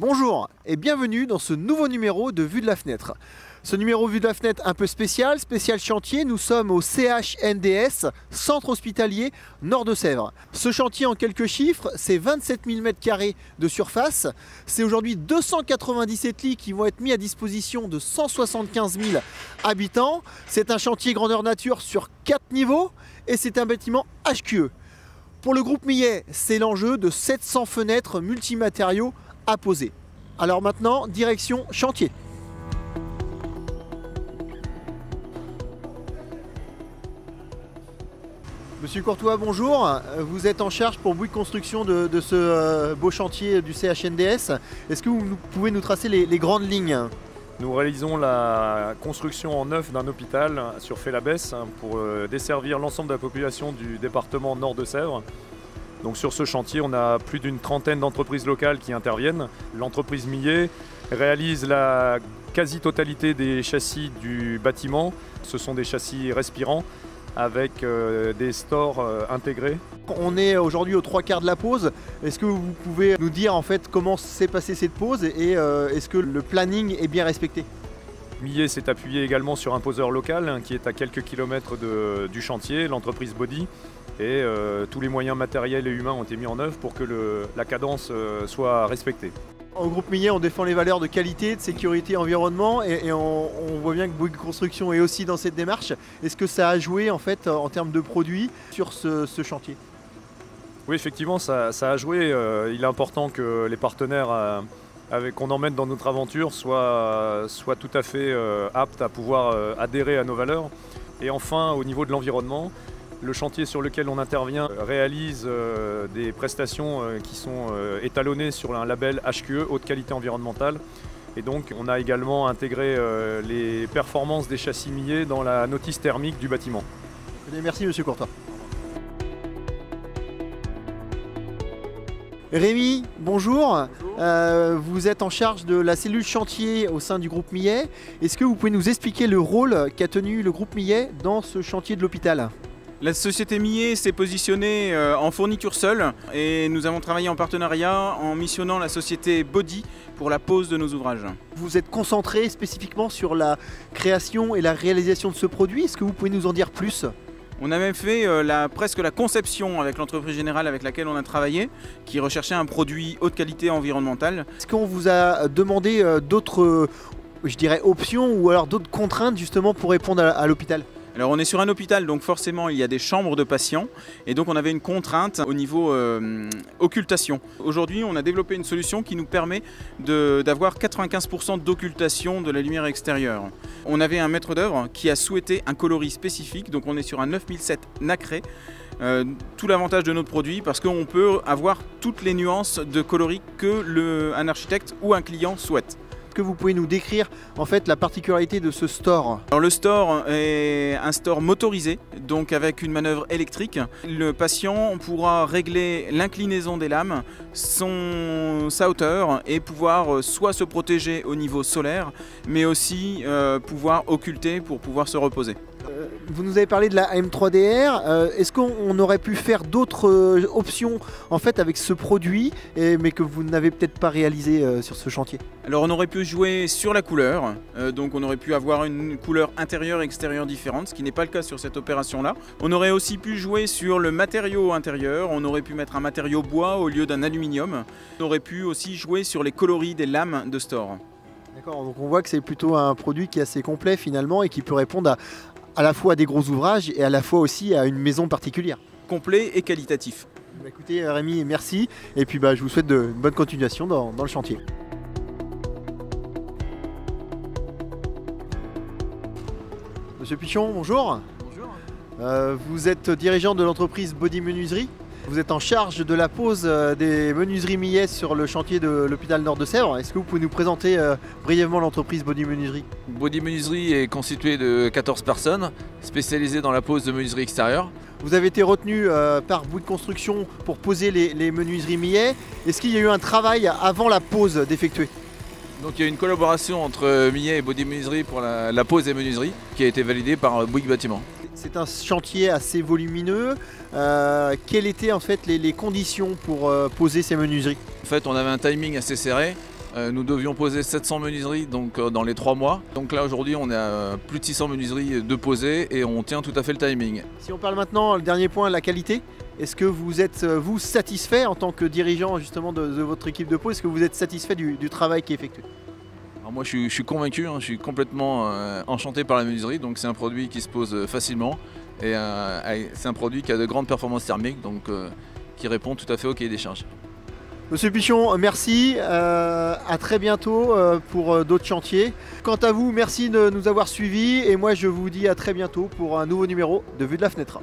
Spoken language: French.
Bonjour et bienvenue dans ce nouveau numéro de Vue de la Fenêtre. Ce numéro Vue de la Fenêtre un peu spécial chantier, nous sommes au CHNDS, Centre Hospitalier Nord de Sèvres. Ce chantier en quelques chiffres, c'est 27 000 m² de surface, c'est aujourd'hui 297 lits qui vont être mis à disposition de 175 000 habitants. C'est un chantier grandeur nature sur 4 niveaux et c'est un bâtiment HQE. Pour le groupe Millet, c'est l'enjeu de 700 fenêtres multimatériaux à poser. Alors maintenant, direction chantier. Monsieur Courtois, bonjour. Vous êtes en charge pour Bouygues Construction de ce beau chantier du CHNDS. Est-ce que vous pouvez nous tracer les grandes lignes? Nous réalisons la construction en neuf d'un hôpital sur Fay-l'Abbesse pour desservir l'ensemble de la population du département Nord de Sèvres. Donc sur ce chantier, on a plus d'une trentaine d'entreprises locales qui interviennent. L'entreprise Millet réalise la quasi-totalité des châssis du bâtiment. Ce sont des châssis respirants avec des stores intégrés. On est aujourd'hui aux 3/4 de la pose. Est-ce que vous pouvez nous dire en fait comment s'est passée cette pose et est-ce que le planning est bien respecté? Millet s'est appuyé également sur un poseur local qui est à quelques kilomètres du chantier, l'entreprise Body. Et tous les moyens matériels et humains ont été mis en œuvre pour que la cadence soit respectée. Au groupe Millet, on défend les valeurs de qualité, de sécurité, environnement et on voit bien que Bouygues Construction est aussi dans cette démarche. Est-ce que ça a joué en fait en termes de produits sur ce chantier? Oui, effectivement, ça a joué. Il est important que les partenaires qu'on emmène dans notre aventure soient tout à fait aptes à pouvoir adhérer à nos valeurs. Et enfin, au niveau de l'environnement, le chantier sur lequel on intervient réalise des prestations qui sont étalonnées sur un label HQE, haute qualité environnementale. Et donc on a également intégré les performances des châssis Millet dans la notice thermique du bâtiment. Merci Monsieur Courtois. Rémi, bonjour. Vous êtes en charge de la cellule chantier au sein du groupe Millet. Est-ce que vous pouvez nous expliquer le rôle qu'a tenu le groupe Millet dans ce chantier de l'hôpital? La société Millet s'est positionnée en fourniture seule et nous avons travaillé en partenariat en missionnant la société Body pour la pose de nos ouvrages. Vous êtes concentré spécifiquement sur la création et la réalisation de ce produit. Est-ce que vous pouvez nous en dire plus? On a même fait presque la conception avec l'entreprise générale avec laquelle on a travaillé, qui recherchait un produit haute qualité environnementale. Est-ce qu'on vous a demandé d'autres, je dirais, options ou alors d'autres contraintes justement pour répondre à l'hôpital? Alors on est sur un hôpital, donc forcément il y a des chambres de patients et donc on avait une contrainte au niveau occultation. Aujourd'hui on a développé une solution qui nous permet d'avoir 95% d'occultation de la lumière extérieure. On avait un maître d'œuvre qui a souhaité un coloris spécifique, donc on est sur un 9007 nacré. Tout l'avantage de notre produit parce qu'on peut avoir toutes les nuances de coloris que un architecte ou un client souhaite. Que vous pouvez nous décrire en fait la particularité de ce store? Alors le store est un store motorisé, donc avec une manœuvre électrique. Le patient pourra régler l'inclinaison des lames, sa hauteur et pouvoir soit se protéger au niveau solaire, mais aussi pouvoir occulter pour pouvoir se reposer. Vous nous avez parlé de la M3DR, est-ce qu'on aurait pu faire d'autres options en fait avec ce produit, mais que vous n'avez peut-être pas réalisé sur ce chantier? Alors on aurait pu jouer sur la couleur, donc on aurait pu avoir une couleur intérieure et extérieure différente, ce qui n'est pas le cas sur cette opération-là. On aurait aussi pu jouer sur le matériau intérieur, on aurait pu mettre un matériau bois au lieu d'un aluminium. On aurait pu aussi jouer sur les coloris des lames de store. D'accord, donc on voit que c'est plutôt un produit qui est assez complet finalement et qui peut répondre à la fois à des gros ouvrages et à la fois aussi à une maison particulière. Complet et qualitatif. Écoutez Rémi, merci et puis je vous souhaite une bonne continuation dans le chantier. Monsieur Pichon, bonjour. Bonjour. Vous êtes dirigeant de l'entreprise Body Menuiserie. Vous êtes en charge de la pose des menuiseries Millet sur le chantier de l'hôpital Nord de Sèvres. Est-ce que vous pouvez nous présenter brièvement l'entreprise Body Menuiserie? Body Menuiserie est constituée de 14 personnes spécialisées dans la pose de menuiserie extérieure. Vous avez été retenu par Bouygues Construction pour poser les menuiseries Millet. Est-ce qu'il y a eu un travail avant la pose d'effectuer? Donc il y a une collaboration entre Millet et Body Menuiserie pour la pose des menuiseries qui a été validée par Bouygues Bâtiment. C'est un chantier assez volumineux. Quelles étaient en fait les conditions pour poser ces menuiseries? En fait, on avait un timing assez serré. Nous devions poser 700 menuiseries donc, dans les 3 mois. Donc là aujourd'hui on est à plus de 600 menuiseries de poser et on tient tout à fait le timing. Si on parle maintenant, le dernier point, la qualité, est-ce que vous êtes vous satisfait en tant que dirigeant justement de votre équipe de pose? Est-ce que vous êtes satisfait du travail qui est effectué? Alors moi je suis convaincu, je suis complètement enchanté par la menuiserie, donc c'est un produit qui se pose facilement et c'est un produit qui a de grandes performances thermiques, donc qui répond tout à fait au cahier des charges. Monsieur Pichon, merci, à très bientôt pour d'autres chantiers. Quant à vous, merci de nous avoir suivis et moi je vous dis à très bientôt pour un nouveau numéro de Vue de la Fenêtre.